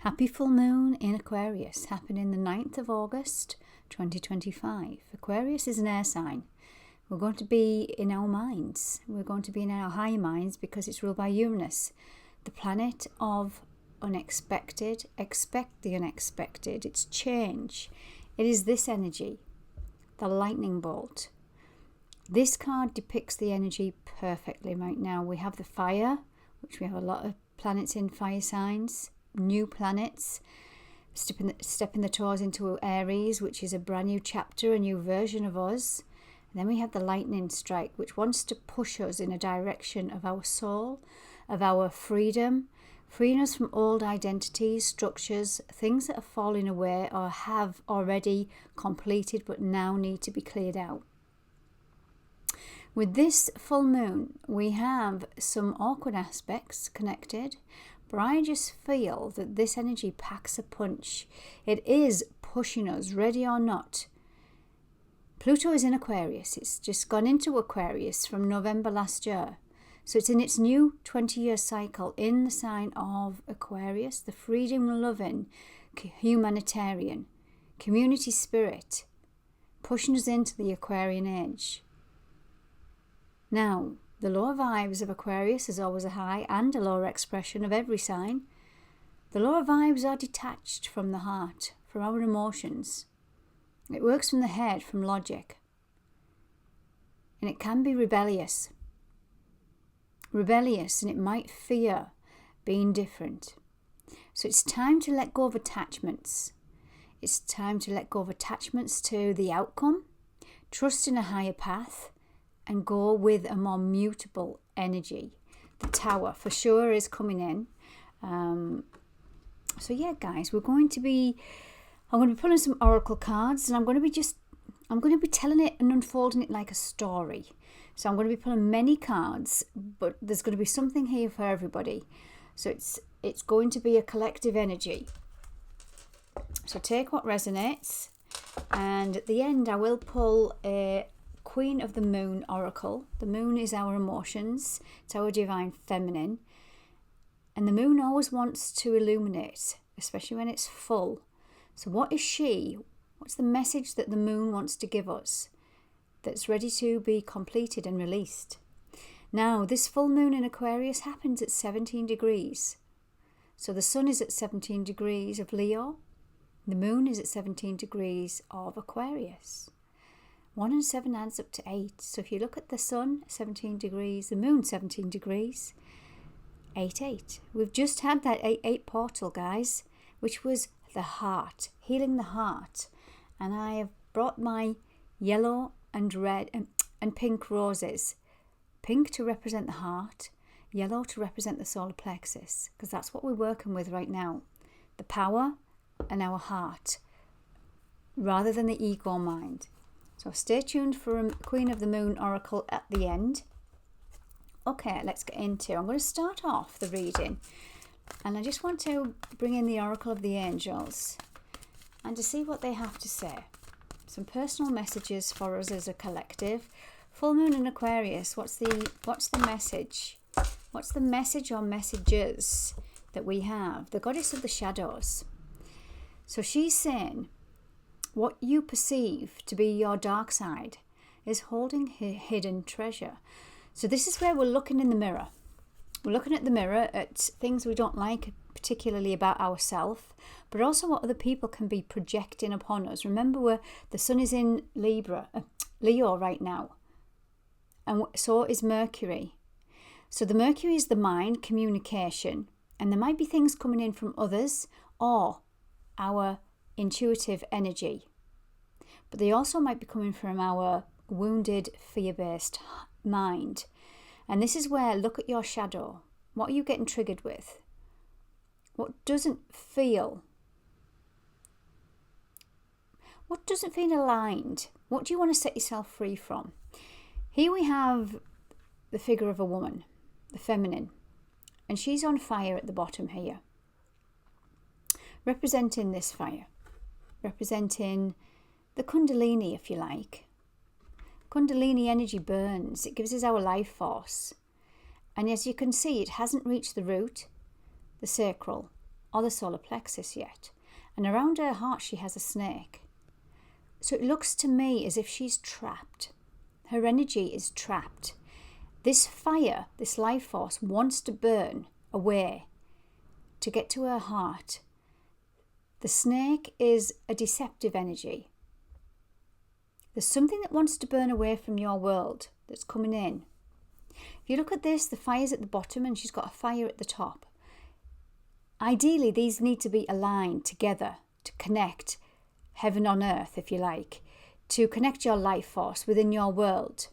Happy full moon in Aquarius, happening the 9th of August 2025. Aquarius is an air sign. We're going to be in our minds. We're going to be in our higher minds because it's ruled by Uranus, the planet of unexpected. Expect the unexpected. It's change. It is this energy, the lightning bolt. This card depicts the energy perfectly right now. We have the fire, which we have a lot of planets in fire signs. New planets, stepping the toes into Aries, which is a brand new chapter, a new version of us. And then we have the lightning strike, which wants to push us in a direction of our soul, of our freedom, freeing us from old identities, structures, things that are falling away or have already completed but now need to be cleared out. With this full moon, we have some awkward aspects connected, but I just feel that this energy packs a punch. It is pushing us, ready or not. Pluto is in Aquarius. It's just gone into Aquarius from November last year. So it's in its new 20-year cycle in the sign of Aquarius, the freedom-loving, humanitarian, community spirit, pushing us into the Aquarian age. Now, the lower vibes of Aquarius is always a high and a lower expression of every sign. The lower vibes are detached from the heart, from our emotions. It works from the head, from logic. And it can be rebellious. Rebellious, and it might fear being different. So it's time to let go of attachments. It's time to let go of attachments to the outcome, trust in a higher path, and go with a more mutable energy. The Tower for sure is coming in. So yeah, guys, I'm going to be pulling some oracle cards, and I'm going to be telling it and unfolding it like a story. So I'm going to be pulling many cards, but there's going to be something here for everybody. So it's going to be a collective energy. So take what resonates, and at the end I will pull a Queen of the Moon oracle. The moon is our emotions, it's our divine feminine, and the moon always wants to illuminate, especially when it's full. So what is she? What's the message that the moon wants to give us that's ready to be completed and released? Now, this full moon in Aquarius happens at 17 degrees. So the sun is at 17 degrees of Leo. The moon is at 17 degrees of Aquarius. 1 and 7 adds up to 8. So if you look at the sun, 17 degrees, the moon, 17 degrees, 8. We've just had that 8 portal, guys, which was the heart, healing the heart. And I have brought my yellow and red and pink roses. Pink to represent the heart, yellow to represent the solar plexus, because that's what we're working with right now. The power and our heart, rather than the ego mind. So stay tuned for a Queen of the Moon oracle at the end. Okay, let's get into. I'm going to start off the reading, and I just want to bring in the oracle of the angels and to see what they have to say. Some personal messages for us as a collective. Full moon in Aquarius. What's the message? What's the message or messages that we have? The goddess of the shadows. So she's saying, what you perceive to be your dark side is holding hidden treasure. So this is where we're looking in the mirror. We're looking at the mirror at things we don't like, particularly about ourselves, but also what other people can be projecting upon us. Remember, the sun is in Leo right now, and so is Mercury. So the Mercury is the mind, communication, and there might be things coming in from others or our intuitive energy, but they also might be coming from our wounded, fear-based mind. And this is where, look at your shadow. What are you getting triggered with? What doesn't feel aligned? What do you want to set yourself free from? Here we have the figure of a woman, the feminine, and she's on fire at the bottom here, representing this fire, representing the Kundalini, if you like. Kundalini energy burns. It gives us our life force. And as you can see, it hasn't reached the root, the sacral, or the solar plexus yet. And around her heart she has a snake. So it looks to me as if she's trapped. Her energy is trapped. This fire, this life force, wants to burn away to get to her heart. The snake is a deceptive energy. There's something that wants to burn away from your world that's coming in. If you look at this, the fire's at the bottom and she's got a fire at the top. Ideally, these need to be aligned together to connect heaven on earth, if you like, to connect your life force within your world.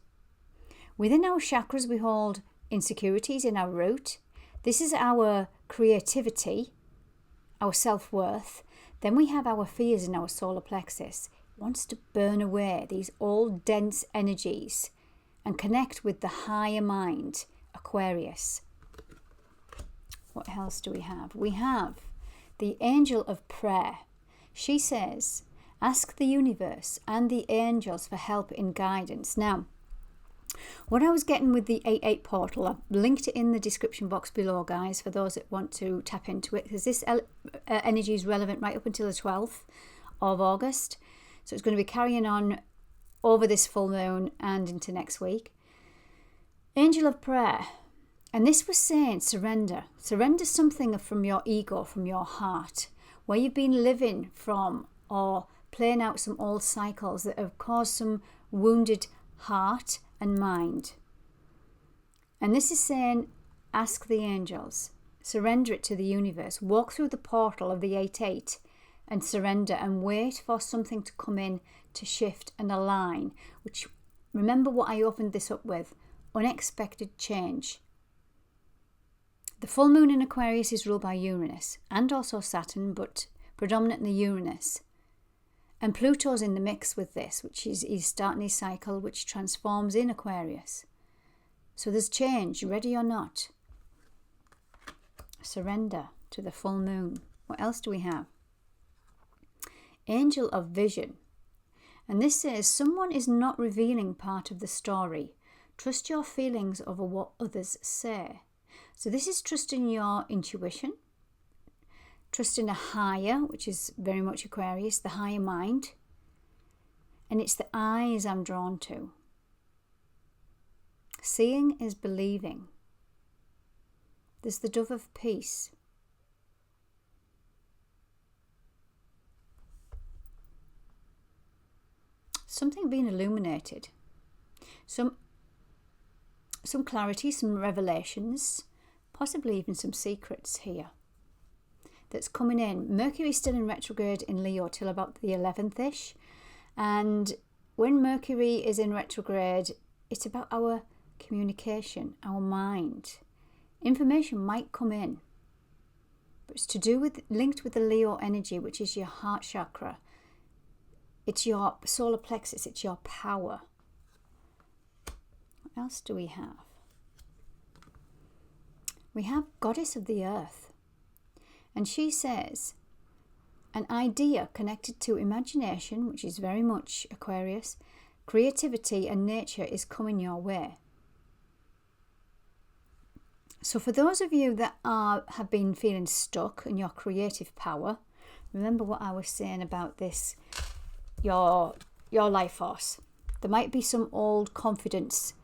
Within our chakras, we hold insecurities in our root. This is our creativity, our self-worth. Then we have our fears in our solar plexus. It wants to burn away these old dense energies and connect with the higher mind, Aquarius. What else do we have? We have the angel of prayer. She says, ask the universe and the angels for help in guidance. Now, what I was getting with the 88 portal, I've linked it in the description box below, guys, for those that want to tap into it, because this energy is relevant right up until the 12th of August. So it's going to be carrying on over this full moon and into next week. Angel of prayer. And this was saying surrender. Surrender something from your ego, from your heart, where you've been living from or playing out some old cycles that have caused some wounded heart and mind. And this is saying, ask the angels, surrender it to the universe, walk through the portal of the 8-8 and surrender and wait for something to come in to shift and align, which, remember what I opened this up with, unexpected change. The full moon in Aquarius is ruled by Uranus and also Saturn, but predominantly Uranus. And Pluto's in the mix with this, which is he's starting his cycle, which transforms in Aquarius. So there's change, ready or not. Surrender to the full moon. What else do we have? Angel of vision. And this says, someone is not revealing part of the story. Trust your feelings over what others say. So this is trusting your intuition, trusting a higher, which is very much Aquarius, the higher mind. And it's the eyes I'm drawn to. Seeing is believing. There's the dove of peace. Something being illuminated. Some clarity, some revelations, possibly even some secrets here that's coming in. Mercury's still in retrograde in Leo till about the 11th-ish. And when Mercury is in retrograde, it's about our communication, our mind. Information might come in, but it's to do with, linked with the Leo energy, which is your heart chakra. It's your solar plexus, it's your power. What else do we have? We have Goddess of the Earth. And she says, an idea connected to imagination, which is very much Aquarius, creativity and nature is coming your way. So for those of you that have been feeling stuck in your creative power, remember what I was saying about this, your life force. There might be some old confidence,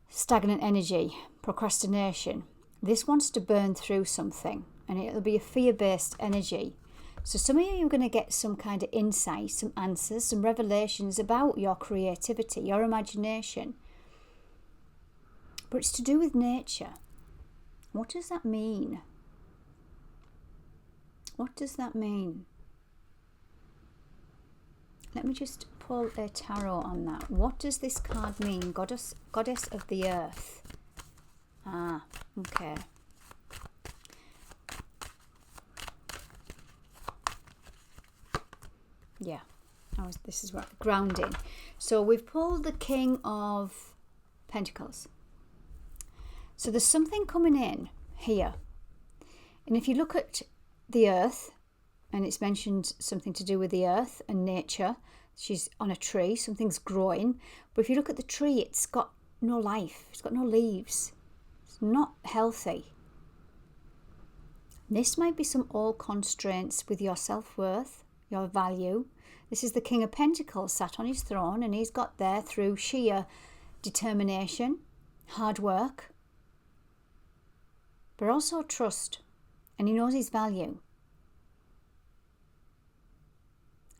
stagnant energy, procrastination. This wants to burn through something, and it'll be a fear-based energy. So some of you are going to get some kind of insight, some answers, some revelations about your creativity, your imagination. But it's to do with nature. What does that mean? What does that mean? Let me just pull a tarot on that. What does this card mean? Goddess of the Earth. Ah, okay. Yeah, this is right. Grounding. So we've pulled the King of Pentacles. So there's something coming in here. And if you look at the Earth, and it's mentioned something to do with the Earth and nature. She's on a tree, something's growing. But if you look at the tree, it's got no life. It's got no leaves. It's not healthy. This might be some old constraints with your self-worth, your value. This is the King of Pentacles sat on his throne, and he's got there through sheer determination, hard work, but also trust. And he knows his value.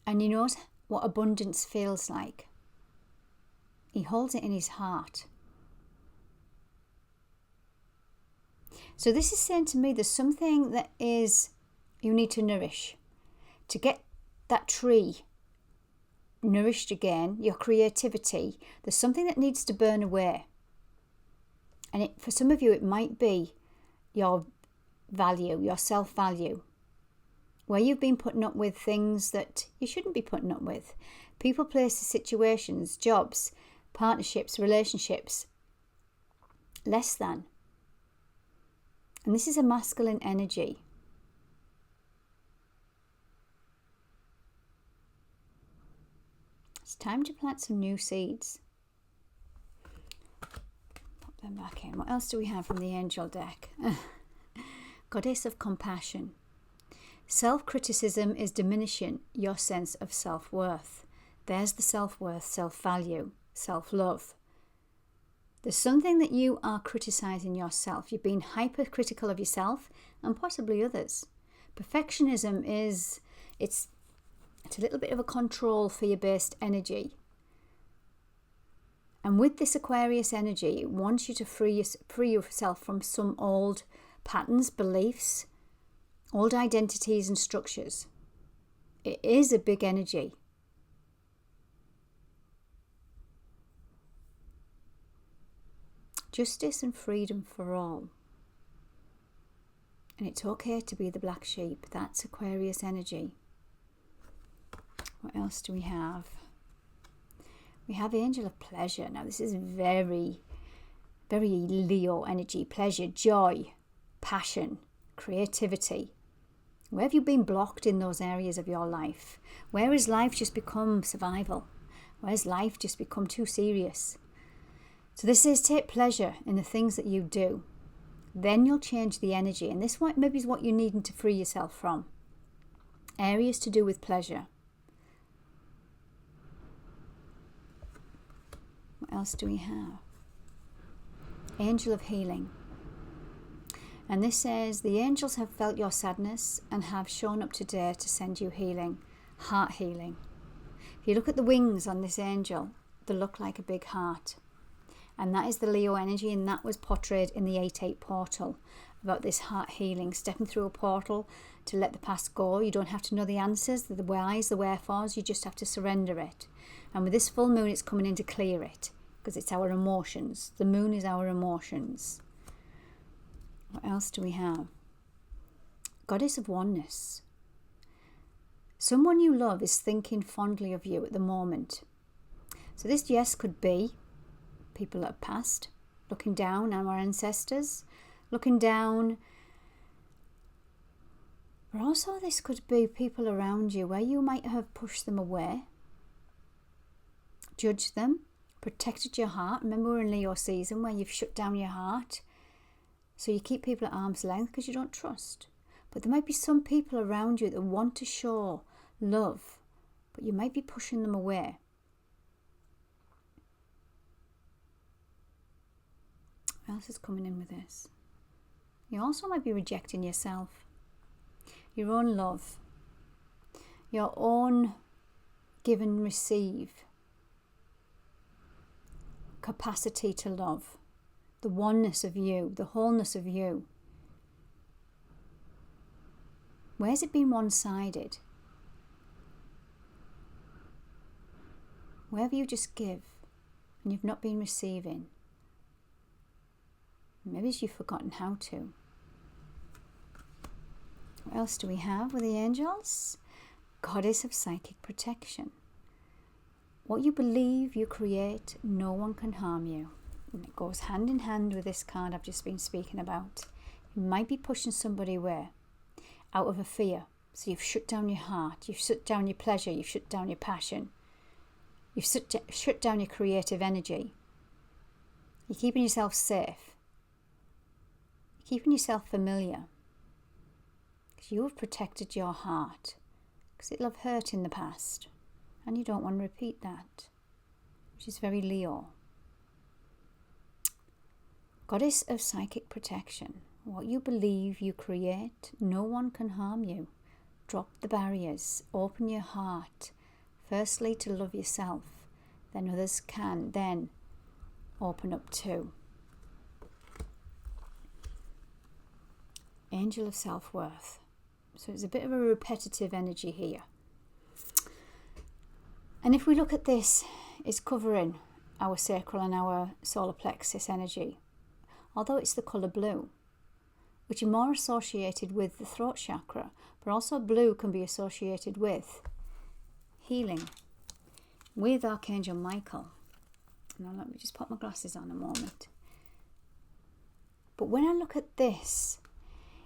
And he knows what abundance feels like. He holds it in his heart. So this is saying to me there's something that is you need to nourish. To get that tree nourished again, your creativity, there's something that needs to burn away. And for some of you, it might be your value, your self-value, where you've been putting up with things that you shouldn't be putting up with. People, places, situations, jobs, partnerships, relationships, less than. And this is a masculine energy. It's time to plant some new seeds. Pop them back in. What else do we have from the angel deck? Goddess of compassion. Self-criticism is diminishing your sense of self-worth. There's the self-worth, self-value, self-love. There's something that you are criticizing yourself. You've been hypercritical of yourself and possibly others. Perfectionism it's a little bit of a control fear-based energy. And with this Aquarius energy, it wants you to free yourself from some old patterns, beliefs, old identities and structures. It is a big energy. Justice and freedom for all. And it's okay to be the black sheep. That's Aquarius energy. What else do we have? We have Angel of Pleasure. Now this is very, very Leo energy. Pleasure, joy, passion, creativity. Where have you been blocked in those areas of your life? Where has life just become survival? Where has life just become too serious? So this is take pleasure in the things that you do. Then you'll change the energy. And this maybe is what you're needing to free yourself from. Areas to do with pleasure. What else do we have? Angel of Healing. And this says, the angels have felt your sadness and have shown up today to send you healing, heart healing. If you look at the wings on this angel, they look like a big heart. And that is the Leo energy, and that was portrayed in the 8-8 portal, about this heart healing, stepping through a portal to let the past go. You don't have to know the answers, the whys, the wherefores, you just have to surrender it. And with this full moon, it's coming in to clear it, because it's our emotions. The moon is our emotions. What else do we have? Goddess of Oneness. Someone you love is thinking fondly of you at the moment. So this, yes, could be people that have passed, looking down on our ancestors, looking down. But also this could be people around you where you might have pushed them away, judged them, protected your heart. Remember, we're in Leo season where you've shut down your heart. So you keep people at arm's length because you don't trust. But there might be some people around you that want to show love, but you might be pushing them away. What else is coming in with this? You also might be rejecting yourself, your own love, your own give and receive capacity to love, the oneness of you, the wholeness of you. Where's it been one-sided? Where have you just give and you've not been receiving? Maybe you've forgotten how to. What else do we have with the angels? Goddess of psychic protection. What you believe you create, no one can harm you. And it goes hand in hand with this card I've just been speaking about. You might be pushing somebody away out of a fear. So you've shut down your heart, you've shut down your pleasure, you've shut down your passion. You've shut down your creative energy. You're keeping yourself safe. You're keeping yourself familiar. You have protected your heart because it'll have hurt in the past and you don't want to repeat that, which is very Leo. Goddess of psychic protection. What you believe you create. No one can harm you. Drop the barriers. Open your heart. Firstly, to love yourself. Then others can then open up too. Angel of self-worth. So it's a bit of a repetitive energy here. And if we look at this, it's covering our sacral and our solar plexus energy. Although it's the colour blue, which is more associated with the throat chakra, but also blue can be associated with healing, with Archangel Michael. Now let me just put my glasses on a moment. But when I look at this,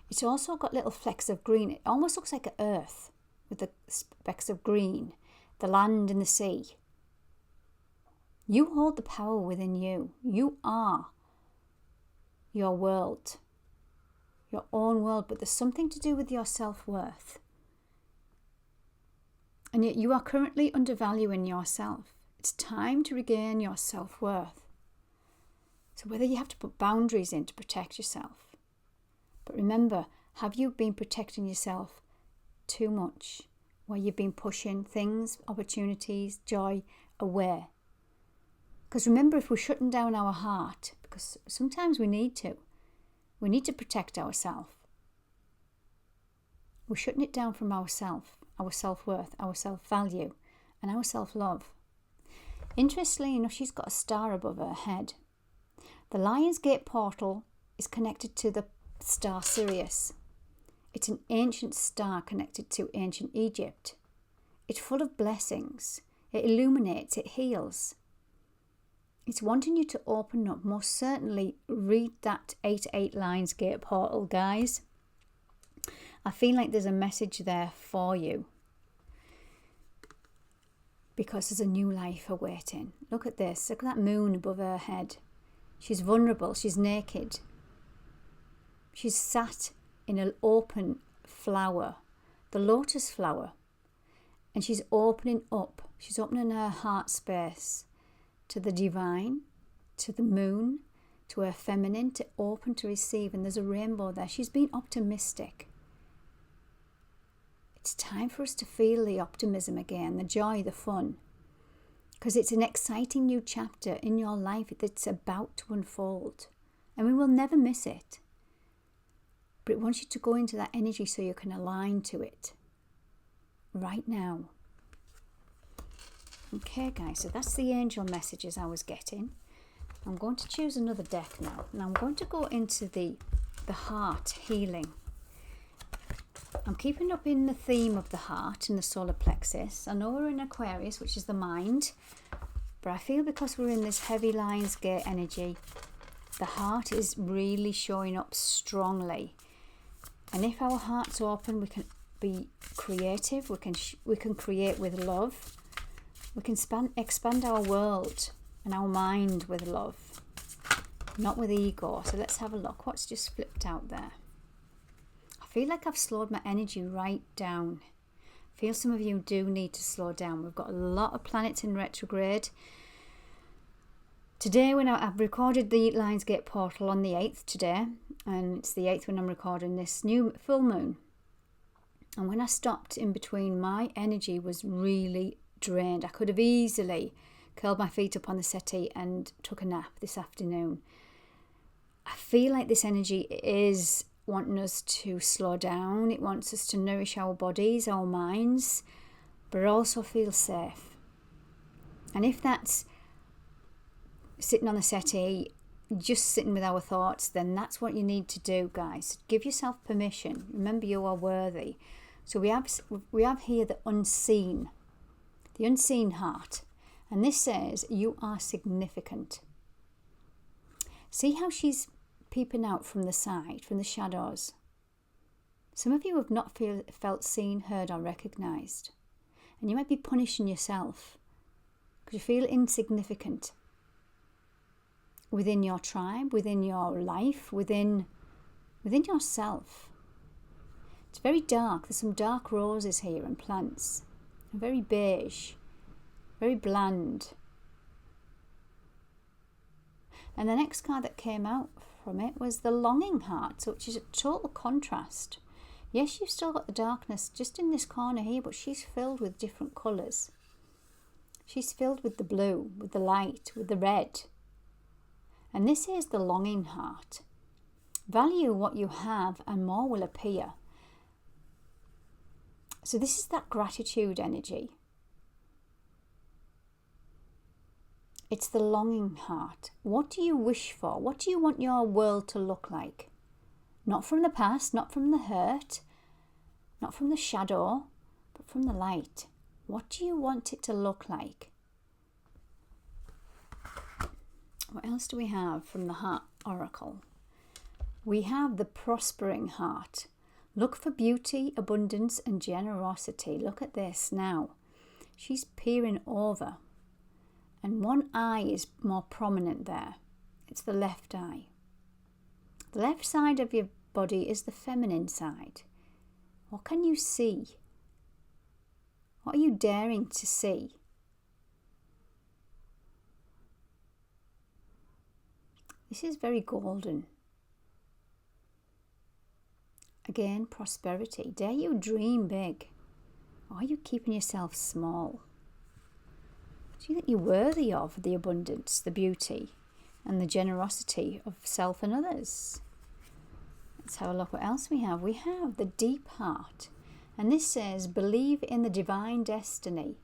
it's also got little flecks of green. It almost looks like an earth with the specks of green, the land and the sea. You hold the power within you. You are your world, your own world, but there's something to do with your self-worth. And yet you are currently undervaluing yourself. It's time to regain your self-worth. So whether you have to put boundaries in to protect yourself, but remember, have you been protecting yourself too much, where you've been pushing things, opportunities, joy away? Because remember, if we're shutting down our heart, because sometimes we need to protect ourselves. We're shutting it down from ourself, our self-worth, our self-value, and our self-love. Interestingly enough, she's got a star above her head. The Lionsgate portal is connected to the star Sirius. It's an ancient star connected to ancient Egypt. It's full of blessings. It illuminates, it heals. It's wanting you to open up. Most certainly read that 8-8 Lionsgate portal, guys. I feel like there's a message there for you, because there's a new life awaiting. Look at this. Look at that moon above her head. She's vulnerable. She's naked. She's sat in an open flower, the lotus flower, and she's opening up. She's opening her heart space to the divine, to the moon, to her feminine, to open to receive. And there's a rainbow there. She's been optimistic. It's time for us to feel the optimism again, the joy, the fun, because it's an exciting new chapter in your life that's about to unfold, and we will never miss it. But it wants you to go into that energy so you can align to it right now. Okay, guys, so that's the angel messages I was getting. I'm going to choose another deck now. And I'm going to go into the heart healing. I'm keeping up in the theme of the heart and the solar plexus. I know we're in Aquarius, which is the mind. But I feel because we're in this heavy Lionsgate energy, the heart is really showing up strongly. And if our heart's open, we can be creative. We can create with love. We can expand our world and our mind with love, not with ego. So let's have a look. What's just flipped out there? I feel like I've slowed my energy right down. I feel some of you do need to slow down. We've got a lot of planets in retrograde. Today, when I've recorded the Lionsgate portal on the 8th today, and it's the 8th when I'm recording this new full moon. And when I stopped in between, my energy was really drained. I could have easily curled my feet up on the settee and took a nap this afternoon. I feel like this energy is wanting us to slow down. It wants us to nourish our bodies, our minds, but also feel safe. And if that's sitting on the settee, just sitting with our thoughts, then that's what you need to do, guys. Give yourself permission. Remember, you are worthy. So we have here the unseen heart. And this says you are significant. See how she's peeping out from the side, from the shadows. Some of you have not felt seen, heard or recognised. And you might be punishing yourself because you feel insignificant within your tribe, within your life, within yourself. It's very dark. There's some dark roses here and plants. Very beige, very bland. And the next card that came out from it was the longing heart, which is a total contrast. Yes, you've still got the darkness just in this corner here, but she's filled with different colours. She's filled with the blue, with the light, with the red. And this is the longing heart. Value what you have and more will appear. So this is that gratitude energy. It's the longing heart. What do you wish for? What do you want your world to look like? Not from the past, not from the hurt, not from the shadow, but from the light. What do you want it to look like? What else do we have from the Heart Oracle? We have the prospering heart. Look for beauty, abundance, and generosity. Look at this now. She's peering over, and one eye is more prominent there. It's the left eye. The left side of your body is the feminine side. What can you see? What are you daring to see? This is very golden. Again, prosperity. Dare you dream big? Or are you keeping yourself small? Do you think you're worthy of the abundance, the beauty, and the generosity of self and others? Let's have a look what else we have. We have the deep heart. And this says, believe in the divine destiny.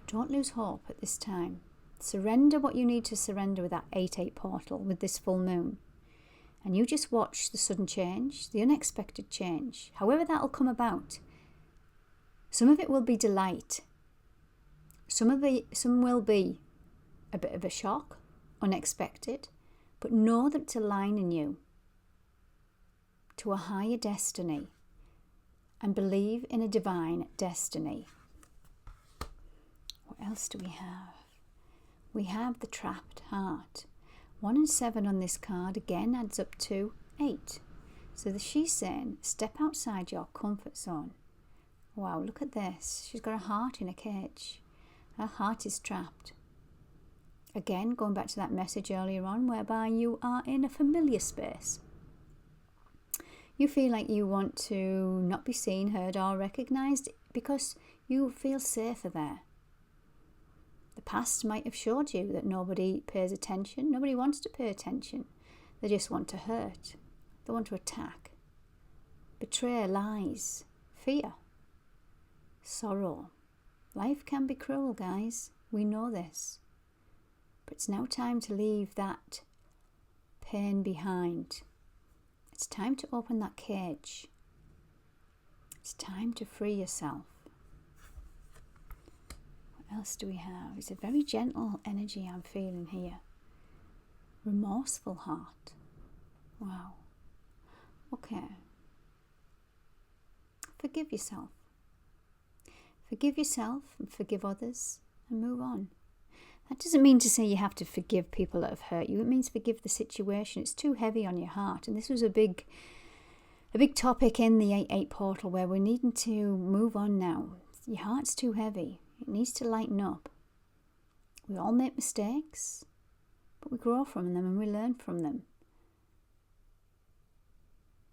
Don't lose hope at this time. Surrender what you need to surrender with that 8-8 portal, with this full moon. And you just watch the sudden change, the unexpected change, however that'll come about. Some of it will be delight. Some will be a bit of a shock, unexpected, but know that it's aligning you to a higher destiny and believe in a divine destiny. What else do we have? We have the trapped heart. 1 and 7 on this card again adds up to 8. So she's saying, step outside your comfort zone. Wow, look at this. She's got a heart in a cage. Her heart is trapped. Again, going back to that message earlier on, whereby you are in a familiar space. You feel like you want to not be seen, heard, or recognised because you feel safer there. The past might have showed you that nobody pays attention. Nobody wants to pay attention. They just want to hurt. They want to attack. Betray, lies, fear, sorrow. Life can be cruel, guys. We know this. But it's now time to leave that pain behind. It's time to open that cage. It's time to free yourself. What else do we have? It's a very gentle energy I'm feeling here. Remorseful heart. Wow. Okay. Forgive yourself. Forgive yourself and forgive others and move on. That doesn't mean to say you have to forgive people that have hurt you. It means forgive the situation. It's too heavy on your heart. And this was a big topic in the 8-8 portal where we're needing to move on now. Your heart's too heavy. It needs to lighten up. We all make mistakes, but we grow from them and we learn from them.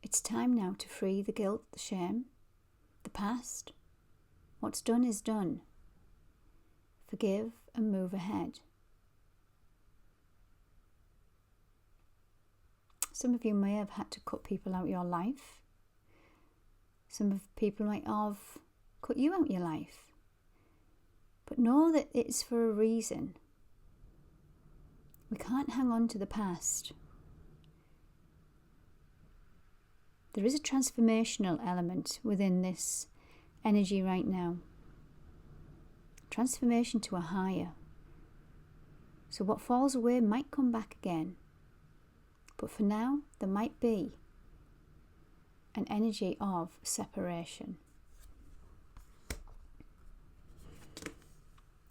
It's time now to free the guilt, the shame, the past. What's done is done. Forgive and move ahead. Some of you may have had to cut people out of your life. Some of people might have cut you out of your life. But know that it's for a reason. We can't hang on to the past. There is a transformational element within this energy right now. Transformation to a higher. So what falls away might come back again. But for now, there might be an energy of separation.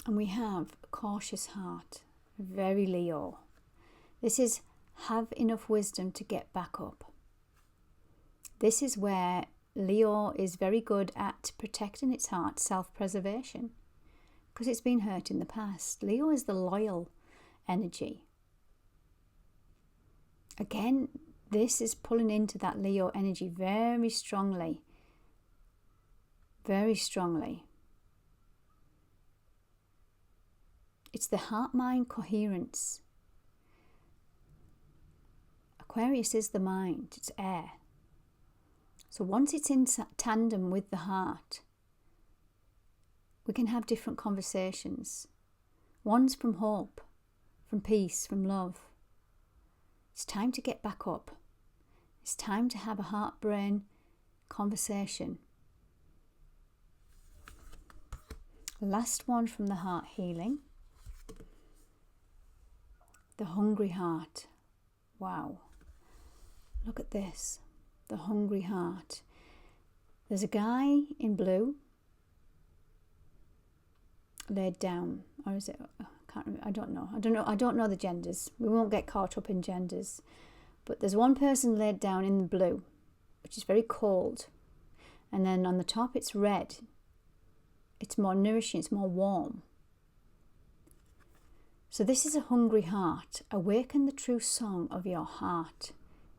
And we have a cautious heart, very Leo. This is have enough wisdom to get back up. This is where Leo is very good at protecting its heart, self-preservation, because it's been hurt in the past. Leo is the loyal energy. Again, this is pulling into that Leo energy very strongly. Very strongly. It's the heart-mind coherence. Aquarius is the mind, it's air. So once it's in tandem with the heart, we can have different conversations. One's from hope, from peace, from love. It's time to get back up. It's time to have a heart-brain conversation. Last one from the heart healing. The hungry heart. Wow. Look at this. The hungry heart. There's a guy in blue laid down, or is it? I can't remember. I don't know the genders. We won't get caught up in genders. But there's one person laid down in the blue, which is very cold, and then on the top it's red. It's more nourishing. It's more warm. So this is a hungry heart. Awaken the true song of your heart.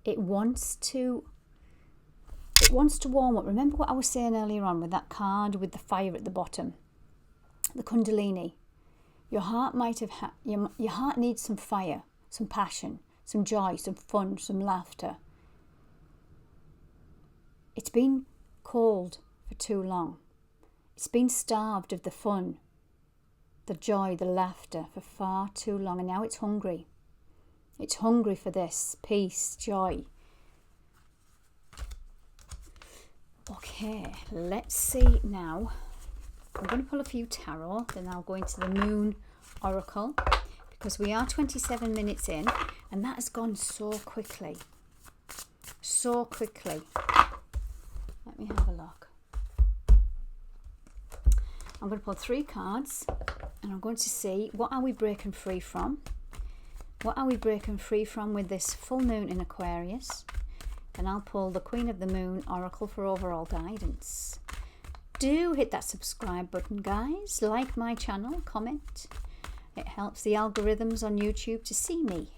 It wants to warm up. Remember what I was saying earlier on with that card with the fire at the bottom, the Kundalini. Your heart might have your heart needs some fire, some passion, some joy, some fun, some laughter. It's been cold for too long. It's been starved of the fun, the joy, the laughter for far too long, and now it's hungry. It's hungry for this peace, joy. Okay, let's see now. I'm going to pull a few tarot, then I'll go into the Moon Oracle, because we are 27 minutes in, and that has gone so quickly. So quickly. Let me have a look. I'm going to pull 3 cards, and I'm going to see what are we breaking free from. What are we breaking free from with this full moon in Aquarius? And I'll pull the Queen of the Moon Oracle for overall guidance. Do hit that subscribe button, guys. Like my channel, comment. It helps the algorithms on YouTube to see me.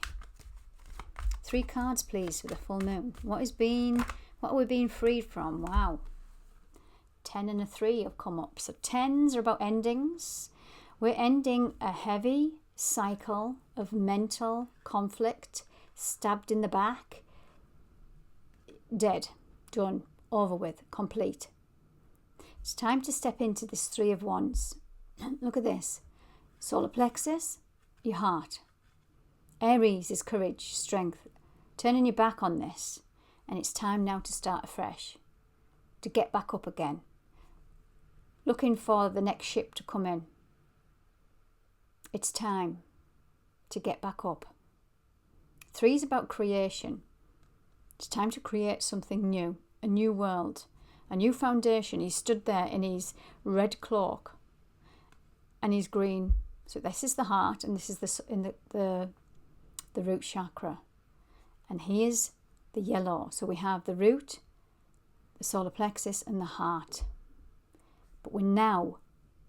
3 cards, please, for the full moon. What are we being freed from? Wow. 10 and a 3 have come up. So 10s are about endings. We're ending a heavy cycle of mental conflict, stabbed in the back, dead, done, over with, complete. It's time to step into this 3 of Wands. Look at this. Solar plexus, your heart. Aries is courage, strength. Turning your back on this. And it's time now to start afresh. To get back up again. Looking for the next ship to come in. It's time to get back up. 3 is about creation. It's time to create something new. A new world. A new foundation. He stood there in his red cloak. And his green. So this is the heart, and this is the root chakra. And here's the yellow. So we have the root, the solar plexus, and the heart. But we're now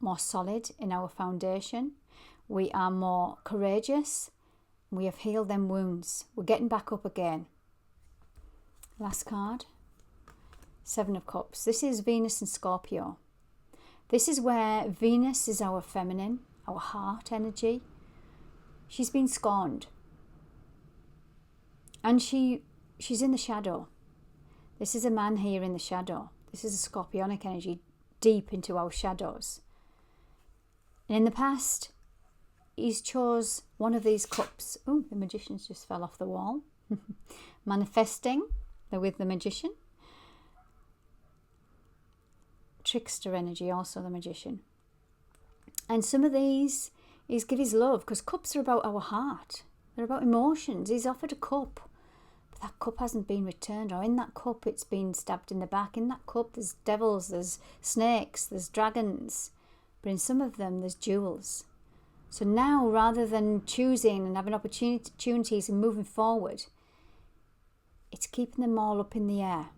more solid in our foundation. We are more courageous. We have healed them wounds. We're getting back up again. Last card. 7 of Cups. This is Venus and Scorpio. This is where Venus is our feminine, our heart energy. She's been scorned. And she's in the shadow. This is a man here in the shadow. This is a scorpionic energy deep into our shadows. And in the past, he's chose one of these cups. Oh, the magician's just fell off the wall. Manifesting, they're with the magician. Trickster energy, also the magician. And some of these is give his love, because cups are about our heart. They're about emotions. He's offered a cup, but that cup hasn't been returned, or in that cup it's been stabbed in the back. In that cup there's devils, there's snakes, there's dragons, but in some of them there's jewels. So now, rather than choosing and having opportunities and moving forward, it's keeping them all up in the air.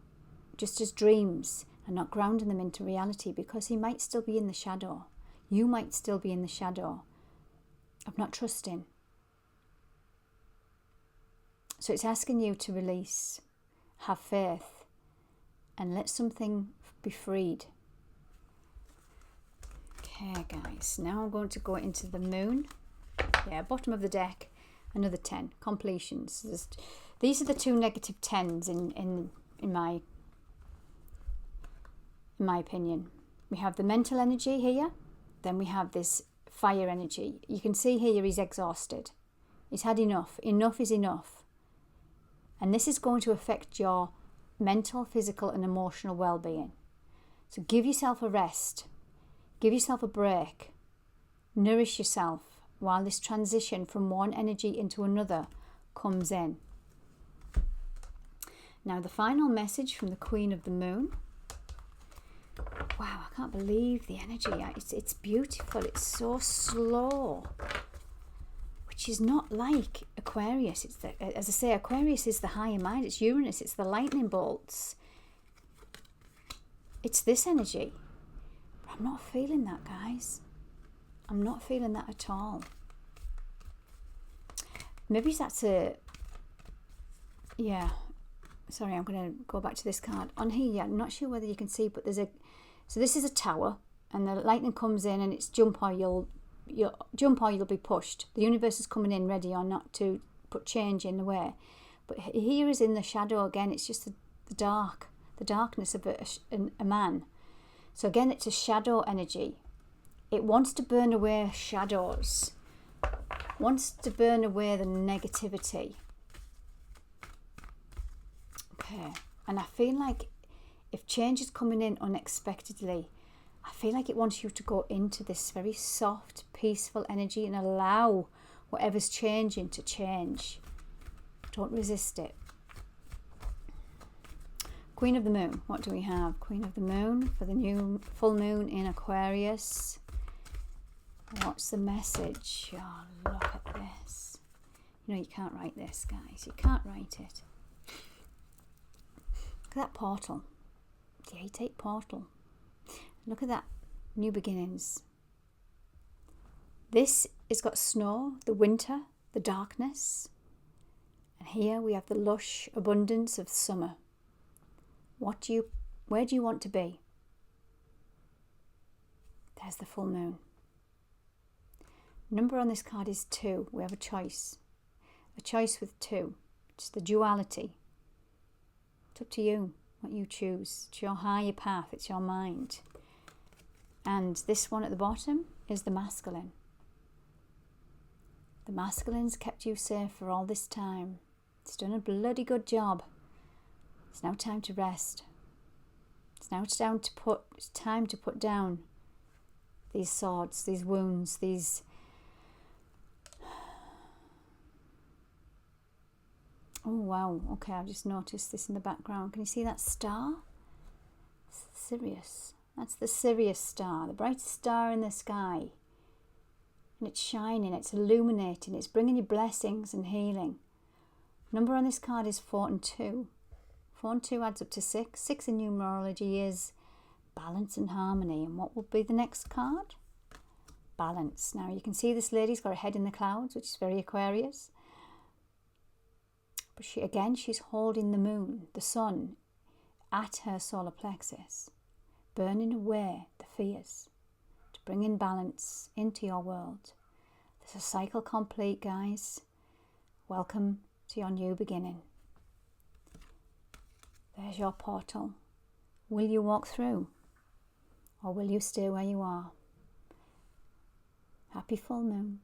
just as dreams, and not grounding them into reality, because he might still be in the shadow. You might still be in the shadow of not trusting. So it's asking you to release, have faith, and let something be freed. Okay, guys, now I'm going to go into the moon. Yeah, bottom of the deck, another 10, completions. These are the two negative 10s in my opinion. We have the mental energy here, then we have this fire energy. You can see here he's exhausted. He's had enough. Enough is enough. And this is going to affect your mental, physical and emotional well-being. So give yourself a rest. Give yourself a break. Nourish yourself while this transition from one energy into another comes in. Now the final message from the Queen of the Moon. Wow, I can't believe the energy. It's beautiful. It's so slow, which is not like Aquarius. It's as I say, Aquarius is the higher mind. It's Uranus. It's the lightning bolts. It's this energy. But I'm not feeling that, guys. I'm not feeling that at all. Maybe that's yeah. Sorry, I'm going to go back to this card. On here, I'm not sure whether you can see, but so this is a tower, and the lightning comes in, and it's jump or you'll be pushed. The universe is coming in ready or not to put change in the way. But here is in the shadow again. It's just the darkness of a man. So again, it's a shadow energy. It wants to burn away shadows. Wants to burn away the negativity. Okay, and I feel like if change is coming in unexpectedly, I feel like it wants you to go into this very soft, peaceful energy and allow whatever's changing to change. Don't resist it. Queen of the Moon, what do we have? Queen of the Moon for the new full moon in Aquarius. What's the message? Oh, look at this. You know, you can't write this, guys. You can't write it. Look at that portal. The 8-8 portal. Look at that. New beginnings. This has got snow, the winter, the darkness. And here we have the lush abundance of summer. Where do you want to be? There's the full moon. Number on this card is 2. We have a choice. A choice with 2. It's the duality. It's up to you what you choose. It's your higher path. It's your mind. And this one at the bottom is the masculine. The masculine's kept you safe for all this time. It's done a bloody good job. It's now time to rest. It's time to put down these swords, these wounds, these... Oh, wow. Okay, I've just noticed this in the background. Can you see that star? Sirius. That's the Sirius star, the brightest star in the sky. And it's shining, it's illuminating, it's bringing you blessings and healing. Number on this card is 4 and 2. 4 and 2 adds up to 6. 6 in numerology is balance and harmony. And what will be the next card? Balance. Now you can see this lady's got her head in the clouds, which is very Aquarius. But she's holding the moon, the sun, at her solar plexus, burning away the fears to bring in balance into your world. There's a cycle complete, guys. Welcome to your new beginning. There's your portal. Will you walk through, or will you stay where you are? Happy full moon.